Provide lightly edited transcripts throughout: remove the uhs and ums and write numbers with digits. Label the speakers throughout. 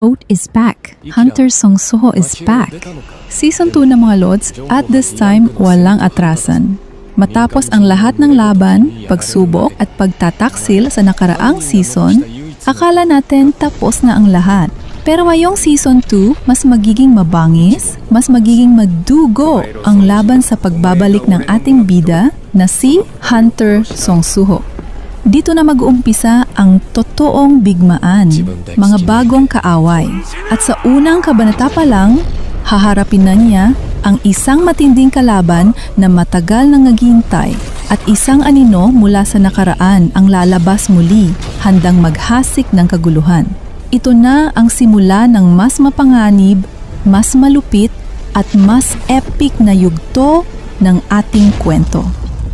Speaker 1: Boat is back. Hunter Song Suho is back. Season 2 na mga lods, at this time, walang atrasan. Matapos ang lahat ng laban, pagsubok at pagtataksil sa nakaraang season, akala natin tapos na ang lahat. Pero ngayong season 2, mas magiging mabangis, mas magiging magdugo ang laban sa pagbabalik ng ating bida na si Hunter Song Suho. Dito na mag-uumpisa ang totoong bigmaan, mga bagong kaaway. At sa unang kabanata pa lang, haharapin na niya ang isang matinding kalaban na matagal nang naghihintay at isang anino mula sa nakaraan ang lalabas muli, handang maghasik ng kaguluhan. Ito na ang simula ng mas mapanganib, mas malupit at mas epic na yugto ng ating kwento.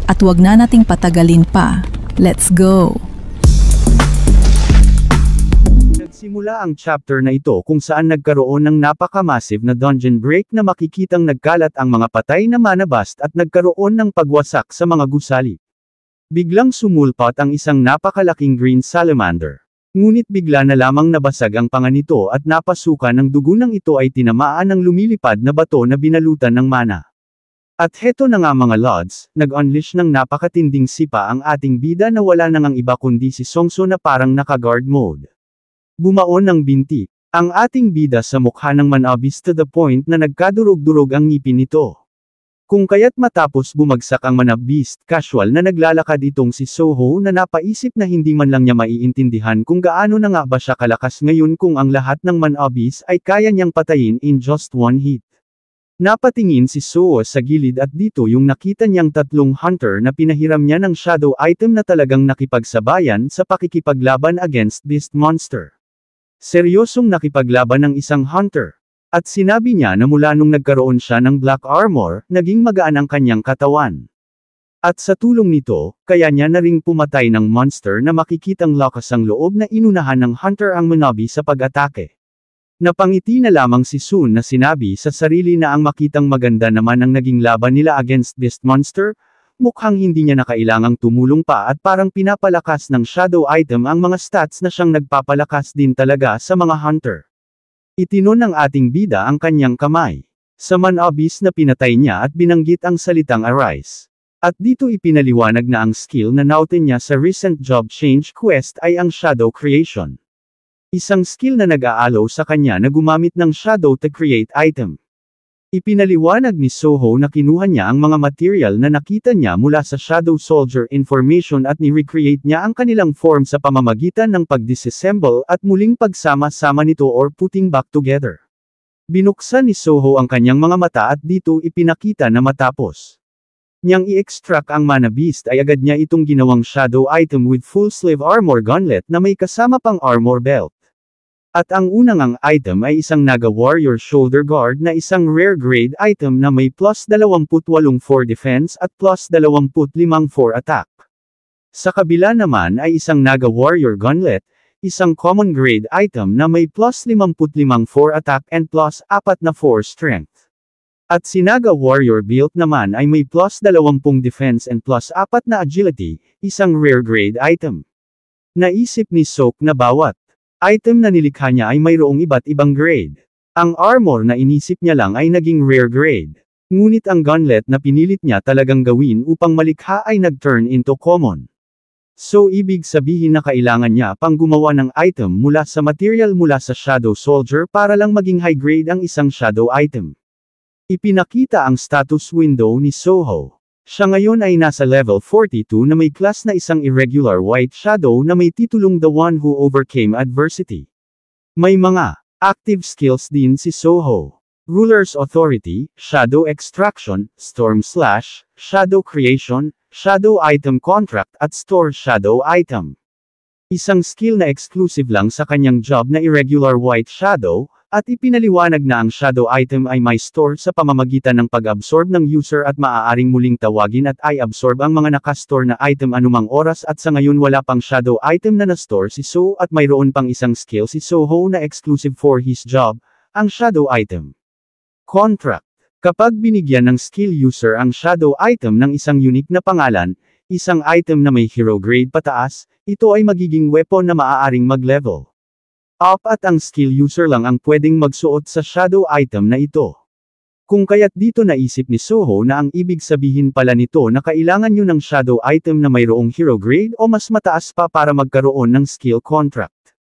Speaker 1: At huwag na nating patagalin pa. Let's go!
Speaker 2: Nagsimula ang chapter na ito kung saan nagkaroon ng napaka-massive na dungeon break na makikitang nagkalat ang mga patay na mana bust at nagkaroon ng pagwasak sa mga gusali. Biglang sumulpot ang isang napakalaking green salamander. Ngunit bigla na lamang nabasag ang panga nito at napasukan ng dugo ng ito ay tinamaan ng lumilipad na bato na binalutan ng mana. At heto na nga mga lods, nag-unleash ng napakatinding sipa ang ating bida na wala nang ang iba kundi si Songso na parang naka-guard mode. Bumaon ng binti ang ating bida sa mukha ng manabis to the point na nagkadurog-durog ang ngipin nito. Kung kaya't matapos bumagsak ang manabis, casual na naglalakad itong si Soho na napaisip na hindi man lang niya maiintindihan kung gaano na nga ba siya kalakas ngayon kung ang lahat ng manabis ay kaya niyang patayin in just one hit. Napatingin si Soho sa gilid at dito yung nakita niyang tatlong hunter na pinahiram niya ng shadow item na talagang nakipagsabayan sa pakikipaglaban against beast monster. Seryosong nakipaglaban ng isang hunter. At sinabi niya na mula nung nagkaroon siya ng black armor, naging magaan ang kanyang katawan. At sa tulong nito, kaya niya na ring pumatay ng monster na makikitang lakas ang loob na inunahan ng hunter ang manabi sa pag-atake. Napangiti na lamang si Sun na sinabi sa sarili na ang makitang maganda naman ang naging laban nila against beast monster, mukhang hindi niya na kailangang tumulong pa at parang pinapalakas ng shadow item ang mga stats na siyang nagpapalakas din talaga sa mga hunter. Itinon ng ating bida ang kanyang kamay sa manabis na pinatay niya at binanggit ang salitang arise. At dito ipinaliwanag na ang skill na nauten niya sa recent job change quest ay ang shadow creation. Isang skill na nag-aalaw sa kanya na gumamit ng shadow to create item. Ipinaliwanag ni Soho na kinuha niya ang mga material na nakita niya mula sa Shadow Soldier information at ni-recreate niya ang kanilang form sa pamamagitan ng pag-disassemble at muling pagsama-sama nito or putting back together. Binuksan ni Soho ang kanyang mga mata at dito ipinakita na matapos niyang i-extract ang mana beast ay agad niya itong ginawang shadow item with full sleeve armor gauntlet na may kasama pang armor belt. At ang unang item ay isang Naga Warrior Shoulder Guard na isang rare grade item na may plus 28 for defense at plus 25 for attack. Sa kabila naman ay isang Naga Warrior Gauntlet, isang common grade item na may plus 55 for attack and plus 4 na for strength. At si Naga Warrior Built naman ay may plus 20 defense and plus 4 na agility, isang rare grade item. Naisip ni Sok na bawat item na nilikha niya ay mayroong iba't ibang grade. Ang armor na inisip niya lang ay naging rare grade. Ngunit ang gauntlet na pinilit niya talagang gawin upang malikha ay nag-turn into common. So ibig sabihin na kailangan niya pang gumawa ng item mula sa material mula sa Shadow Soldier para lang maging high grade ang isang shadow item. Ipinakita ang status window ni Soho. Siya ngayon ay nasa level 42 na may class na isang irregular white shadow na may titulong The One Who Overcame Adversity. May mga active skills din si Soho. Ruler's Authority, Shadow Extraction, Storm Slash, Shadow Creation, Shadow Item Contract at Store Shadow Item. Isang skill na exclusive lang sa kanyang job na irregular white shadow, at ipinaliwanag na ang shadow item ay may store sa pamamagitan ng pag-absorb ng user at maaaring muling tawagin at i-absorb ang mga nakastore na item anumang oras at sa ngayon wala pang shadow item na na-store si So at mayroon pang isang skill si Soho na exclusive for his job, ang shadow item. Contract. Kapag binigyan ng skill user ang shadow item ng isang unique na pangalan, isang item na may hero grade pataas, ito ay magiging weapon na maaaring mag-level Up at ang skill user lang ang pwedeng magsuot sa shadow item na ito. Kung kaya't dito naisip ni Soho na ang ibig sabihin pala nito na kailangan nyo ng shadow item na mayroong hero grade o mas mataas pa para magkaroon ng skill contract.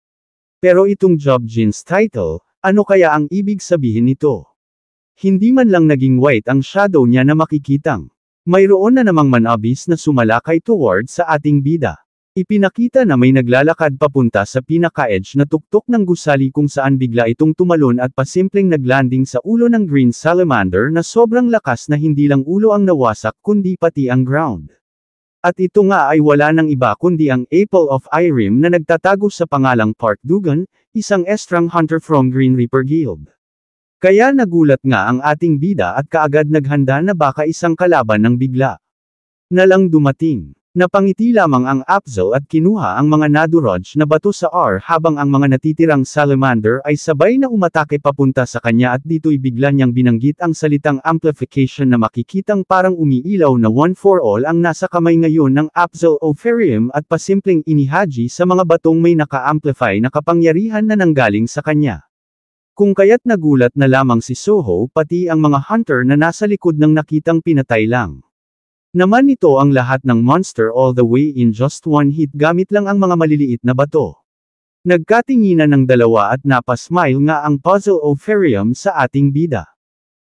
Speaker 2: Pero itong Job Jin's title, ano kaya ang ibig sabihin nito? Hindi man lang naging white ang shadow niya na makikitang. Mayroon na namang manabis na sumalakay toward sa ating bida. Ipinakita na may naglalakad papunta sa pinaka-edge na tuktok ng gusali kung saan bigla itong tumalon at pasimpleng naglanding sa ulo ng Green Salamander na sobrang lakas na hindi lang ulo ang nawasak kundi pati ang ground. At ito nga ay wala nang iba kundi ang Apple of Irem na nagtatago sa pangalang Park Dugan, isang estrang hunter from Green Reaper Guild. Kaya nagulat nga ang ating bida at kaagad naghanda na baka isang kalaban ng bigla na lang dumating. Napangiti lamang ang Apzel at kinuha ang mga naduroj na bato sa R habang ang mga natitirang salamander ay sabay na umatake papunta sa kanya at dito'y bigla niyang binanggit ang salitang amplification na makikitang parang umiilaw na one for all ang nasa kamay ngayon ng Apzel Opherium at pasimpleng inihaji sa mga batong may naka-amplify na kapangyarihan na nanggaling sa kanya. Kung kaya't nagulat na lamang si Soho pati ang mga hunter na nasa likod ng nakitang pinatay lang. Naman ito ang lahat ng monster all the way in just one hit gamit lang ang mga maliliit na bato. Nagkatinginan ng dalawa at napasmile nga ang Puzzle Opherium sa ating bida.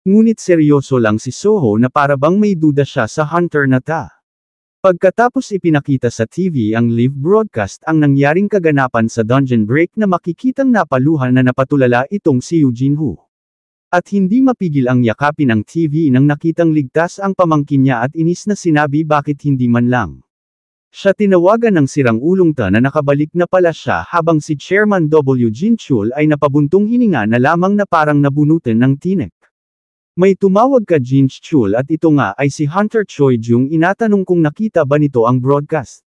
Speaker 2: Ngunit seryoso lang si Soho na para bang may duda siya sa hunter na ta. Pagkatapos ipinakita sa TV ang live broadcast ang nangyaring kaganapan sa dungeon break na makikitang napaluhan na napatulala itong si Eugene Hu. At hindi mapigil ang yakapin ng TV nang nakitang ligtas ang pamangkin niya at inis na sinabi bakit hindi man lang siya tinawagan ng sirang ulong ta na nakabalik na pala siya habang si Chairman W. Jinchul ay napabuntong hininga na lamang na parang nabunutan ng tinek. May tumawag ka Jinchul at ito nga ay si Hunter Choi Jung inatanong kung nakita ba nito ang broadcast.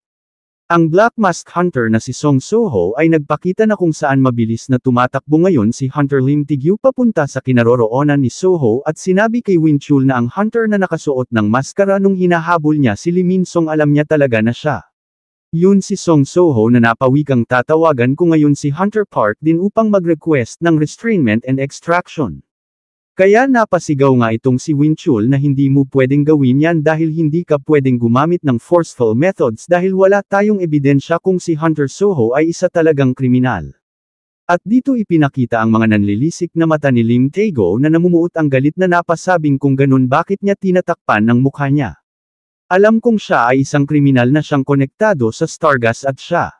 Speaker 2: Ang Black Mask Hunter na si Song Soho ay nagpakita na kung saan mabilis na tumatakbo ngayon si Hunter Lim Tigyu papunta sa kinaroroonan ni Soho at sinabi kay Winchul na ang hunter na nakasuot ng maskara nung hinahabol niya si Limin Song alam niya talaga na siya. Yun si Song Soho na napawikang tatawagan ko ngayon si Hunter Park din upang mag-request ng restrainment and extraction. Kaya napasigaw nga itong si Winchul na hindi mo pwedeng gawin yan dahil hindi ka pwedeng gumamit ng forceful methods dahil wala tayong ebidensya kung si Hunter Soho ay isa talagang kriminal. At dito ipinakita ang mga nanlilisik na mata ni Lim Taego na namumuot ang galit na napasabing kung ganun bakit niya tinatakpan ng mukha niya. Alam kong siya ay isang kriminal na siyang konektado sa Stargas at siya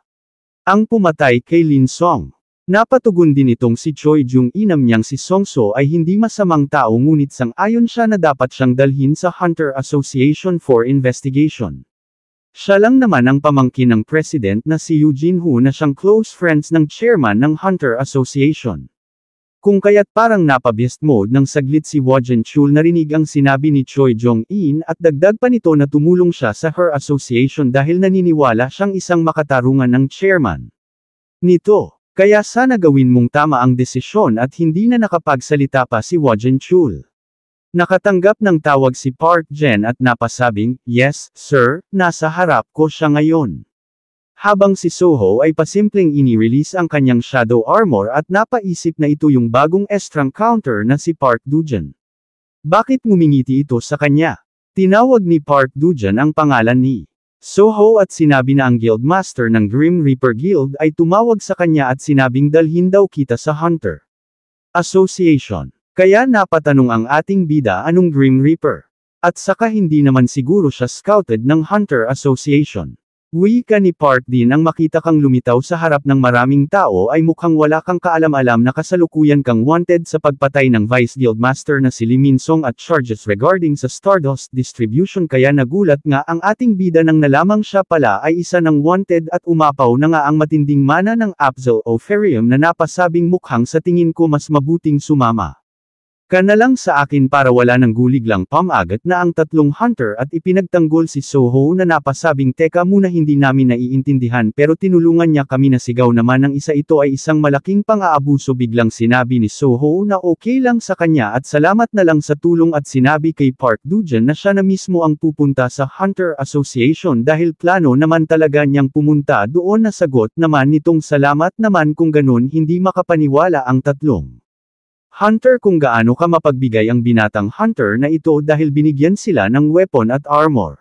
Speaker 2: ang pumatay kay Lin Song. Napatugon din itong si Choi Jung inam niyang si Songso ay hindi masamang tao ngunit sang-ayon siya na dapat siyang dalhin sa Hunter Association for investigation. Siya lang naman ang pamangkin ng president na si Eugene Hu na siyang close friends ng chairman ng Hunter Association. Kung kaya't parang napabiest mode ng saglit si Wajen Chul narinig ang sinabi ni Choi Jong-in at dagdag pa nito na tumulong siya sa her association dahil naniniwala siyang isang makatarungan ng chairman nito. Kaya sana gawin mong tama ang desisyon at hindi na nakapagsalita pa si Wajen Chul. Nakatanggap ng tawag si Park Jen at napasabing, "Yes, sir, nasa harap ko siya ngayon." Habang si Soho ay pasimpleng ini-release ang kanyang shadow armor at napaisip na ito yung bagong estrang counter na si Park Dujan. Bakit ngumingiti ito sa kanya? Tinawag ni Park Dujan ang pangalan ni Soho at sinabi na ang Guildmaster ng Grim Reaper Guild ay tumawag sa kanya at sinabing dalhin daw kita sa Hunter Association. Kaya napatanong ang ating bida anong Grim Reaper. At saka hindi naman siguro siya scouted ng Hunter Association. Wika ni Park din ang makita kang lumitaw sa harap ng maraming tao ay mukhang wala kang kaalam-alam na kasalukuyan kang wanted sa pagpatay ng Vice Guildmaster na si Lee Min-song at charges regarding sa Stardust distribution kaya nagulat nga ang ating bida nang nalamang siya pala ay isa ng wanted at umapaw na nga ang matinding mana ng Apzel Opherium na napasabing mukhang sa tingin ko mas mabuting sumama Ka na lang sa akin para wala nang gulig lang pamagat na ang tatlong hunter at ipinagtanggol si Soho na napasabing teka muna hindi namin naiintindihan pero tinulungan niya kami na sigaw naman ng isa ito ay isang malaking pang-aabuso biglang sinabi ni Soho na okay lang sa kanya at salamat na lang sa tulong at sinabi kay Park Doo-jun na siya na mismo ang pupunta sa Hunter Association dahil plano naman talaga niyang pumunta doon na sagot naman nitong salamat naman kung ganun hindi makapaniwala ang tatlong hunter kung gaano ka mapagbigay ang binatang hunter na ito dahil binigyan sila ng weapon at armor.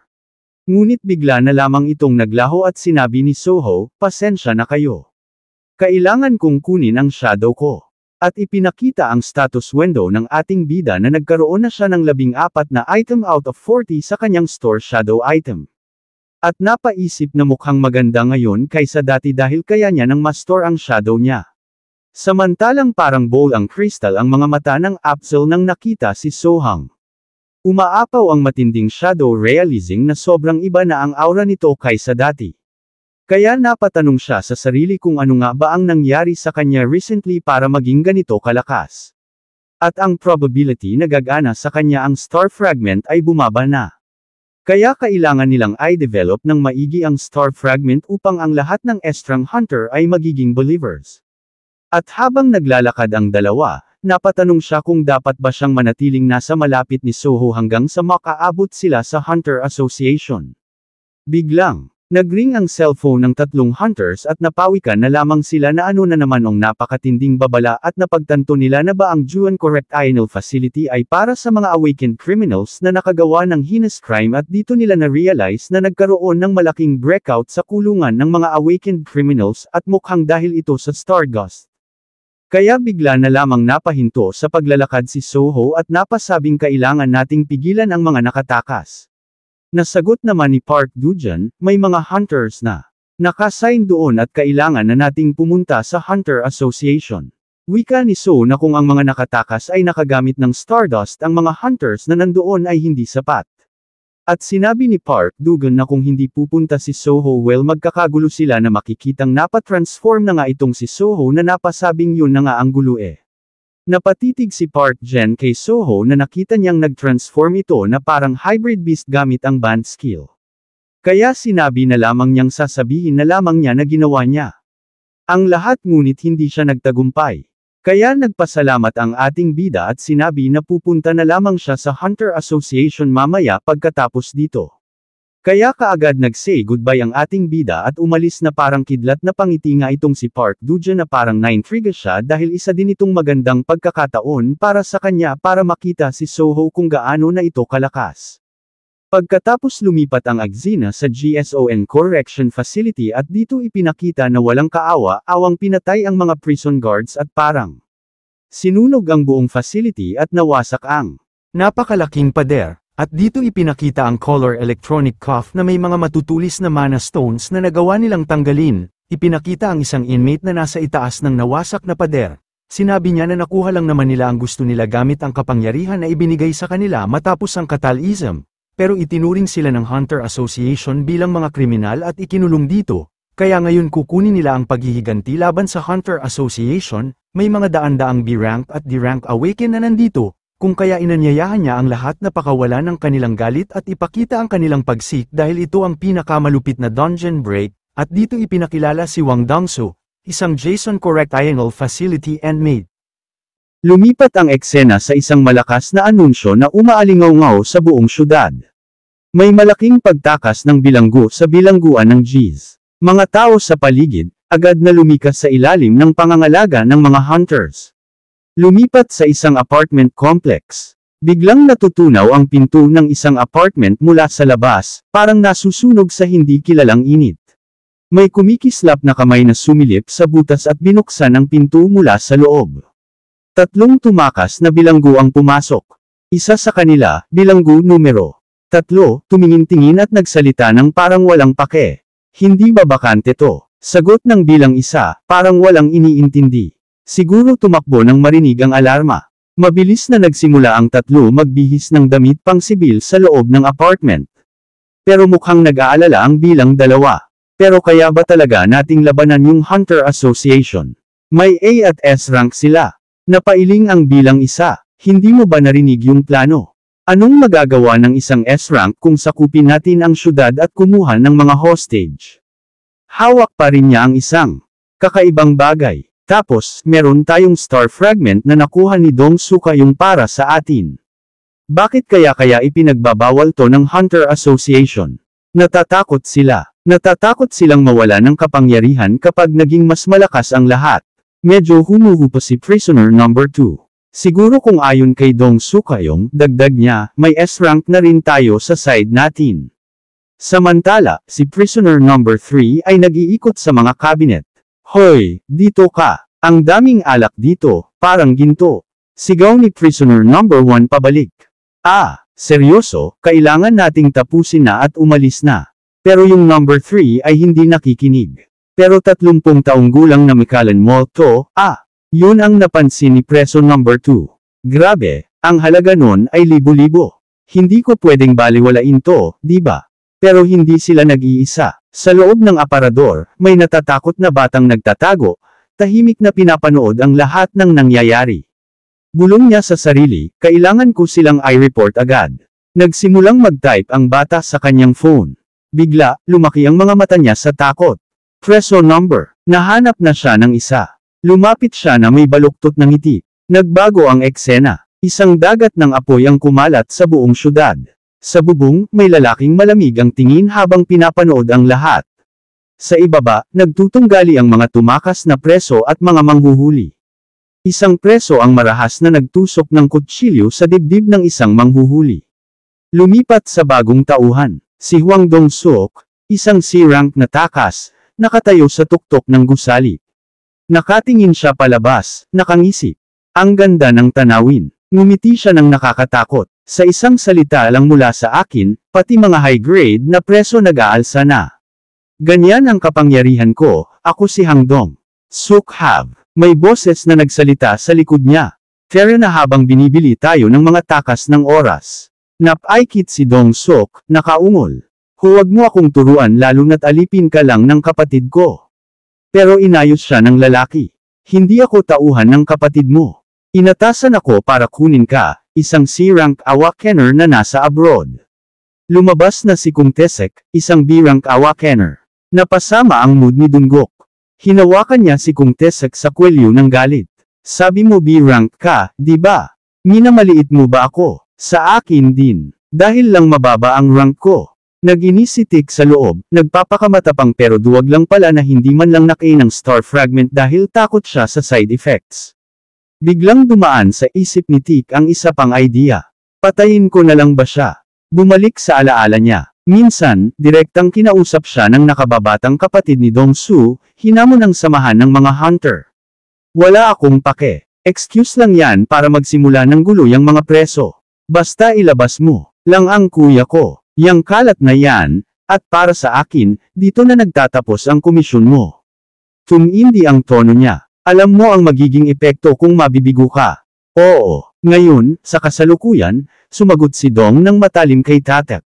Speaker 2: Ngunit bigla na lamang itong naglaho at sinabi ni Soho, pasensya na kayo. Kailangan kong kunin ang shadow ko. At ipinakita ang status window ng ating bida na nagkaroon na siya ng 14 na item out of 40 sa kanyang store shadow item. At napaisip na mukhang maganda ngayon kaysa dati dahil kaya niya nang ma-store ang shadow niya. Samantalang parang bowl ang crystal ang mga mata ng Absol nang nakita si Sohang. Umaapaw ang matinding shadow realizing na sobrang iba na ang aura nito kaysa dati. Kaya napatanong siya sa sarili kung ano nga ba ang nangyari sa kanya recently para maging ganito kalakas. At ang probability na gagana sa kanya ang star fragment ay bumaba na. Kaya kailangan nilang i-develop ng maigi ang star fragment upang ang lahat ng Estrang Hunter ay magiging believers. At habang naglalakad ang dalawa, napatanong siya kung dapat ba siyang manatiling nasa malapit ni Soho hanggang sa makaabot sila sa Hunter Association. Biglang, nagring ang cellphone ng tatlong hunters at napawikan na lamang sila na ano na naman ang napakatinding babala at napagtanto nila na ba ang Juan Correctional Facility ay para sa mga awakened criminals na nakagawa ng heinous crime at dito nila na-realize na nagkaroon ng malaking breakout sa kulungan ng mga awakened criminals at mukhang dahil ito sa Stardust. Kaya bigla na lamang napahinto sa paglalakad si Soho at napasabing kailangan nating pigilan ang mga nakatakas. Nasagot naman ni Park Doo-jun, may mga hunters na nakasign doon at kailangan na nating pumunta sa Hunter Association. Wika ni So na kung ang mga nakatakas ay nakagamit ng Stardust ang mga hunters na nandoon ay hindi sapat. At sinabi ni Park Doo-jun na kung hindi pupunta si Soho well magkakagulo sila na makikitang napatransform na nga itong si Soho na napasabing yun na nga ang gulo eh. Napatitig si Park Jen kay Soho na nakita niyang nag-transform ito na parang hybrid beast gamit ang band skill. Kaya sinabi na lamang niyang sasabihin na lamang niya na ginawa niya. Ang lahat ngunit hindi siya nagtagumpay. Kaya nagpasalamat ang ating bida at sinabi na pupunta na lamang siya sa Hunter Association mamaya pagkatapos dito. Kaya kaagad nag-say goodbye ang ating bida at umalis na parang kidlat na pangiti nga itong si Park Doo-jun na parang na-intriga siya dahil isa din itong magandang pagkakataon para sa kanya para makita si Soho kung gaano na ito kalakas. Pagkatapos lumipat ang Agzina sa GSON Correction Facility at dito ipinakita na walang kaawa-awang pinatay ang mga prison guards at parang sinunog ang buong facility at nawasak ang napakalaking pader, at dito ipinakita ang color electronic cuff na may mga matutulis na mana stones na nagawa nilang tanggalin, ipinakita ang isang inmate na nasa itaas ng nawasak na pader. Sinabi niya na nakuha lang naman nila ang gusto nila gamit ang kapangyarihan na ibinigay sa kanila matapos ang Catalysm. Pero itinuring sila ng Hunter Association bilang mga kriminal at ikinulong dito, kaya ngayon kukunin nila ang paghihiganti laban sa Hunter Association, may mga daan-daang B-rank at D-rank awaken na nandito, kung kaya inanyayahan niya ang lahat na pakawalan ng kanilang galit at ipakita ang kanilang pagsik dahil ito ang pinakamalupit na dungeon break, at dito ipinakilala si Wang Dongsu, isang Jason Correctional Facility inmate. Lumipat ang eksena sa isang malakas na anunsyo na umaalingaw-ngaw sa buong syudad. May malaking pagtakas ng bilanggo sa bilangguan ng G's. Mga tao sa paligid, agad na lumikas sa ilalim ng pangangalaga ng mga hunters. Lumipat sa isang apartment complex. Biglang natutunaw ang pinto ng isang apartment mula sa labas, parang nasusunog sa hindi kilalang init. May kumikislap na kamay na sumilip sa butas at binuksan ang pinto mula sa loob. Tatlong tumakas na bilanggo ang pumasok. Isa sa kanila, bilanggo numero 3, tumingin-tingin at nagsalita ng parang walang pake. Hindi ba bakante to? Sagot ng bilang isa, parang walang iniintindi. Siguro tumakbo nang marinig ang alarma. Mabilis na nagsimula ang tatlo magbihis ng damit pang sibil sa loob ng apartment. Pero mukhang nag-aalala ang bilang dalawa. Pero kaya ba talaga nating labanan yung Hunter Association? May A at S rank sila. Napailing ang bilang isa. Hindi mo ba narinig yung plano? Anong magagawa ng isang S-rank kung sakupin natin ang syudad at kumuha ng mga hostage? Hawak pa rin niya ang isang kakaibang bagay. Tapos, meron tayong star fragment na nakuha ni Dong Suka yung para sa atin. Bakit kaya ipinagbabawal to ng Hunter Association? Natatakot sila. Natatakot silang mawala ng kapangyarihan kapag naging mas malakas ang lahat. Medyo humuhupa si Prisoner number 2. Siguro kung ayon kay Dong Suka yung dagdag niya, may S-rank na rin tayo sa side natin. Samantala, si Prisoner number 3 ay nag-iikot sa mga cabinet. Hoy, dito ka. Ang daming alak dito, parang ginto. Sigaw ni Prisoner number 1 pabalik. Seryoso, kailangan nating tapusin na at umalis na. Pero yung number 3 ay hindi nakikinig. Pero 30 taong gulang na Mikalan mo to, yun ang napansin ni Preso number 2. Grabe, ang halaga nun ay libo-libo. Hindi ko pwedeng baliwalain to, di ba? Pero hindi sila nag-iisa. Sa loob ng aparador, may natatakot na batang nagtatago, tahimik na pinapanood ang lahat ng nangyayari. Bulong niya sa sarili, kailangan ko silang i-report agad. Nagsimulang mag-type ang bata sa kanyang phone. Bigla, lumaki ang mga mata niya sa takot. Preso number, nahanap na siya ng isa. Lumapit siya na may baluktot ng ngiti. Nagbago ang eksena. Isang dagat ng apoy ang kumalat sa buong syudad. Sa bubong, may lalaking malamig ang tingin habang pinapanood ang lahat. Sa ibaba, nagtutunggali ang mga tumakas na preso at mga manghuhuli. Isang preso ang marahas na nagtusok ng kutsilyo sa dibdib ng isang manghuhuli. Lumipat sa bagong tauhan, si Hwang Dong-suk, isang C-rank na takas, nakatayo sa tuktok ng gusali. Nakatingin siya palabas, nakangisi. Ang ganda ng tanawin. Ngumiti siya ng nakakatakot. Sa isang salita lang mula sa akin, pati mga high-grade na preso nag-aalsa na. Ganyan ang kapangyarihan ko, ako si Hang Dong Suk Have. May boses na nagsalita sa likod niya. Tara na habang binibili tayo ng mga takas ng oras. Napaikit si Dong Suk, nakaungol. Huwag mo akong turuan lalo na't alipin ka lang ng kapatid ko. Pero inayos siya ng lalaki. Hindi ako tauhan ng kapatid mo. Inatasan ako para kunin ka, isang C-rank awakener na nasa abroad. Lumabas na si Kung Tesek, isang B-rank awakener. Napasama ang mood ni Dunggok. Hinawakan niya si Kung Tesek sa kwelyo ng galit. Sabi mo B-rank ka, di ba? Minamaliit mo ba ako? Sa akin din. Dahil lang mababa ang rank ko. Naginis si Tik sa loob, nagpapakamatapang pero duwag lang pala na hindi man lang nakain ng star fragment dahil takot siya sa side effects. Biglang dumaan sa isip ni Tik ang isa pang idea. Patayin ko na lang ba siya? Bumalik sa alaala niya. Minsan, direktang kinausap siya ng nakababatang kapatid ni Dong Su, hinamon ang samahan ng mga hunter. Wala akong pake. Excuse lang yan para magsimula ng gulo yung mga preso. Basta ilabas mo lang ang kuya ko. Yang kalat na yan, at para sa akin, dito na nagtatapos ang komisyon mo. Tumindi ang tono niya. Alam mo ang magiging epekto kung mabibigo ka. Oo, ngayon, sa kasalukuyan, sumagot si Dong ng matalim kay Tatek.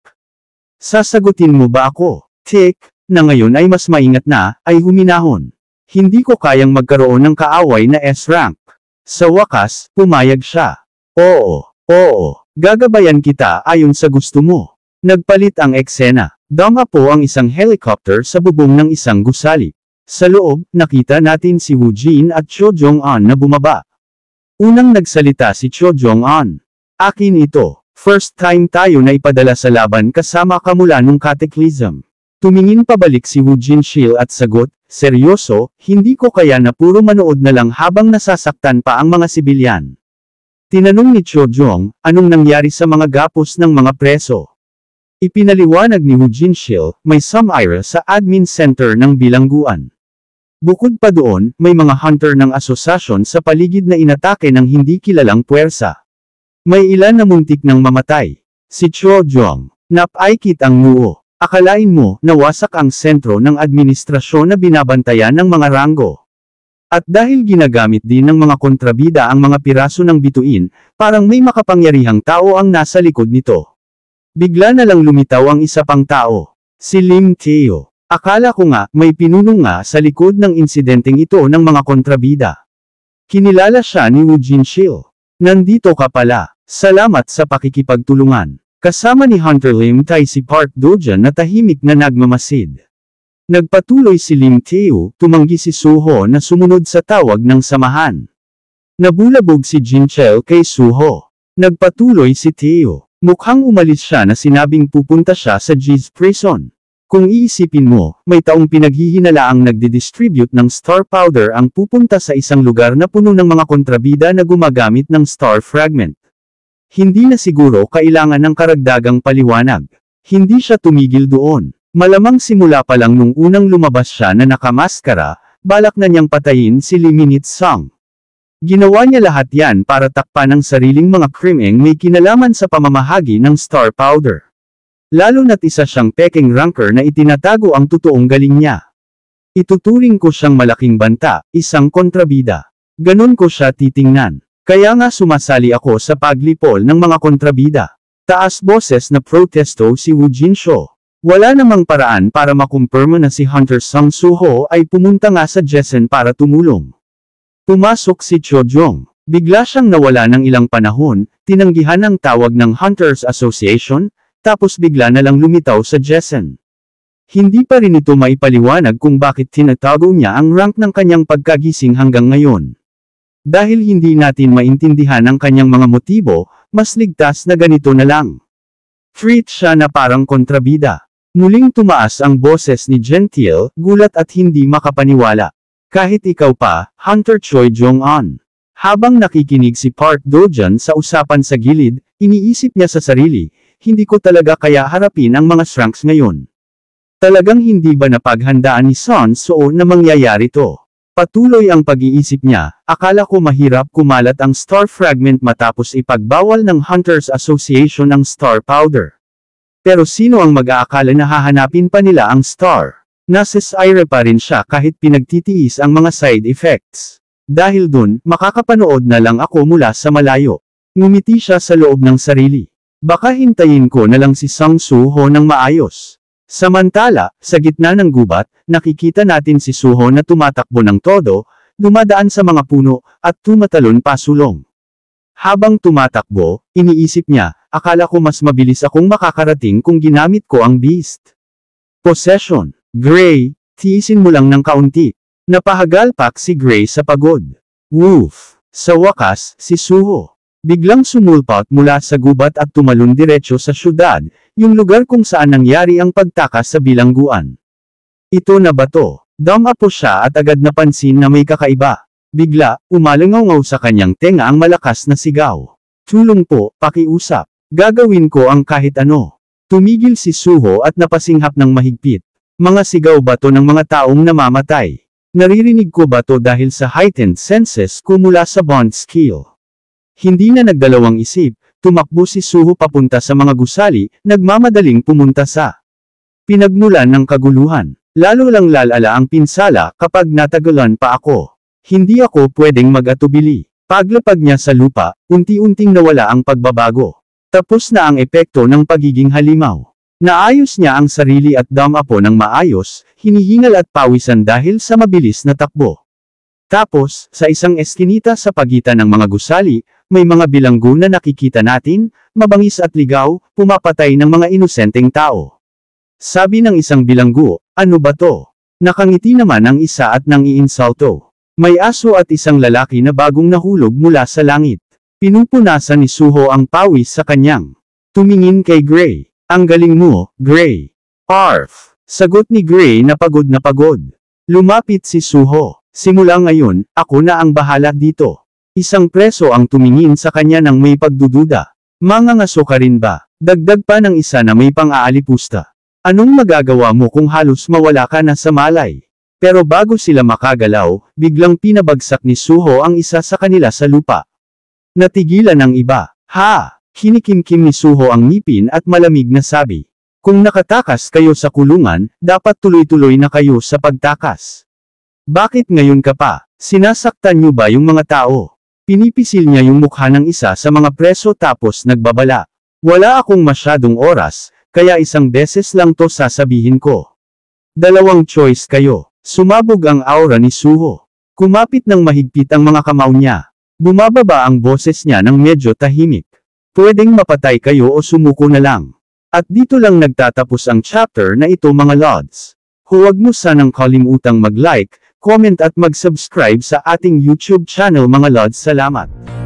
Speaker 2: Sasagutin mo ba ako? Tik, na ngayon ay mas maingat na, ay huminahon. Hindi ko kayang magkaroon ng kaaway na S-rank. Sa wakas, pumayag siya. Oo, gagabayan kita ayon sa gusto mo. Nagpalit ang eksena. Dama po ang isang helicopter sa bubong ng isang gusali. Sa loob, nakita natin si Woo Jin at Cho Jong-un na bumaba. Unang nagsalita si Cho Jong-un. Akin ito. First time tayo na ipadala sa laban kasama ka mula nung cataclysm. Tumingin pabalik si Woo Jin Shil at sagot, seryoso, hindi ko kaya na puro manood na lang habang nasasaktan pa ang mga sibilyan. Tinanong ni Cho Jong, anong nangyari sa mga gapos ng mga preso? Ipinaliwanag ni Woo Jin Shil, may sumira sa admin center ng bilangguan. Bukod pa doon, may mga hunter ng asosasyon sa paligid na inatake ng hindi kilalang puwersa. May ilan na muntik ng mamatay. Si Cho Jong, napaikit ang noo. Akalain mo, nawasak ang sentro ng administrasyon na binabantayan ng mga ranggo. At dahil ginagamit din ng mga kontrabida ang mga piraso ng bituin, parang may makapangyarihang tao ang nasa likod nito. Bigla na lang lumitaw ang isa pang tao. Si Lim Teo. Akala ko nga, may pinunong nga sa likod ng insidenteng ito ng mga kontrabida. Kinilala siya ni Woo Jin Shil. Nandito ka pala. Salamat sa pakikipagtulungan. Kasama ni Hunter Lim Tai si Park Do-jeon na tahimik na nagmamasid. Nagpatuloy si Lim Tae-woo, tumanggi si Suho na sumunod sa tawag ng samahan. Nabulabog si Jin Chel kay Suho. Nagpatuloy si Tae-woo. Mukhang umalis siya na sinabing pupunta siya sa G's prison. Kung iisipin mo, may taong pinaghihinalaang nagdi-distribute ng star powder ang pupunta sa isang lugar na puno ng mga kontrabida na gumagamit ng star fragment. Hindi na siguro kailangan ng karagdagang paliwanag. Hindi siya tumigil doon. Malamang simula pa lang nung unang lumabas siya na nakamaskara, balak na niyang patayin si Lee Minit-sung. Ginawa niya lahat yan para takpan ang sariling mga krimeng may kinalaman sa pamamahagi ng star powder. Lalo na't isa siyang peking ranker na itinatago ang totoong galing niya. Ituturing ko siyang malaking banta, isang kontrabida. Ganon ko siya titingnan. Kaya nga sumasali ako sa paglipol ng mga kontrabida. Taas boses na protesto si Woo Jin-sho. Wala namang paraan para makumpirma na si Hunter Sung Suho ay pumunta nga sa Jessen para tumulong. Pumasok si Cho Jong. Bigla siyang nawala ng ilang panahon, tinanggihan ang tawag ng Hunters Association, tapos bigla na lang lumitaw sa Jessen. Hindi pa rin ito maipaliwanag kung bakit tinatago niya ang rank ng kanyang pagkagising hanggang ngayon. Dahil hindi natin maintindihan ang kanyang mga motibo, mas ligtas na ganito na lang. Treat siya na parang kontrabida. Muling tumaas ang boses ni Gentile, gulat at hindi makapaniwala. Kahit ikaw pa, Hunter Choi Jong-un. Habang nakikinig si Park Do-jeon sa usapan sa gilid, iniisip niya sa sarili, hindi ko talaga kaya harapin ang mga Shanks ngayon. Talagang hindi ba napaghandaan ni Sun So na mangyayari to? Patuloy ang pag-iisip niya, akala ko mahirap kumalat ang star fragment matapos ipagbawal ng Hunters Association ang star powder. Pero sino ang mag-aakala na hahanapin pa nila ang star? Nasisire pa rin siya kahit pinagtitiis ang mga side effects. Dahil dun, makakapanood na lang ako mula sa malayo. Ngumiti siya sa loob ng sarili. Baka hintayin ko na lang si Sung Suho ng maayos. Samantala, sa gitna ng gubat, nakikita natin si Suho na tumatakbo ng todo, dumadaan sa mga puno, at tumatalon pasulong. Habang tumatakbo, iniisip niya, akala ko mas mabilis akong makakarating kung ginamit ko ang beast. Possession. Gray, tiisin mo lang ng kaunti. Napahagalpak si Gray sa pagod. Woof. Sa wakas, si Suho. Biglang sumulpot mula sa gubat at tumalon diretso sa syudad, yung lugar kung saan nangyari ang pagtakas sa bilangguan. Ito na ba to? Dumapo siya at agad napansin na may kakaiba. Bigla, umalangaw sa kanyang tenga ang malakas na sigaw. Tulong po, pakiusap. Gagawin ko ang kahit ano. Tumigil si Suho at napasinghap ng mahigpit. Mga sigaw ba to ng mga taong namamatay? Naririnig ko ba to dahil sa heightened senses ko mula sa bond skill? Hindi na nagdalawang isip, tumakbo si Suho papunta sa mga gusali, nagmamadaling pumunta sa pinagmulan ng kaguluhan. Lalo lang lalala ang pinsala kapag natagalan pa ako. Hindi ako pwedeng mag-atubili. Paglapag niya sa lupa, unti-unting nawala ang pagbabago. Tapos na ang epekto ng pagiging halimaw. Naayos niya ang sarili at dumapo ng maayos, hinihingal at pawisan dahil sa mabilis na takbo. Tapos, sa isang eskinita sa pagitan ng mga gusali, may mga bilanggo na nakikita natin, mabangis at ligaw, pumapatay ng mga inosenteng tao. Sabi ng isang bilanggo, ano ba to? Nakangiti naman ang isa at nang iinsulto. May aso at isang lalaki na bagong nahulog mula sa langit. Pinupunasan ni Suho ang pawis sa kanyang tumingin kay Gray. Ang galing mo, Gray. Arf! Sagot ni Gray na pagod na pagod. Lumapit si Suho. Simula ngayon, ako na ang bahala dito. Isang preso ang tumingin sa kanya ng may pagdududa. Mangangaso ka rin ba? Dagdag pa ng isa na may pang-aalipusta. Anong magagawa mo kung halos mawala ka na sa malay? Pero bago sila makagalaw, biglang pinabagsak ni Suho ang isa sa kanila sa lupa. Natigilan ang iba. Ha! Kinikimkim ni Suho ang ngipin at malamig na sabi. Kung nakatakas kayo sa kulungan, dapat tuloy-tuloy na kayo sa pagtakas. Bakit ngayon ka pa? Sinasaktan niyo ba yung mga tao? Pinipisil niya yung mukha ng isa sa mga preso tapos nagbabala. Wala akong masyadong oras, kaya isang beses lang to sasabihin ko. Dalawang choice kayo. Sumabog ang aura ni Suho. Kumapit ng mahigpit ang mga kamao niya. Bumababa ang boses niya ng medyo tahimik. Pwedeng mapatay kayo o sumuko na lang. At dito lang nagtatapos ang chapter na ito mga lods. Huwag mo sanang kalimutang mag-like, comment at mag-subscribe sa ating YouTube channel mga lods. Salamat!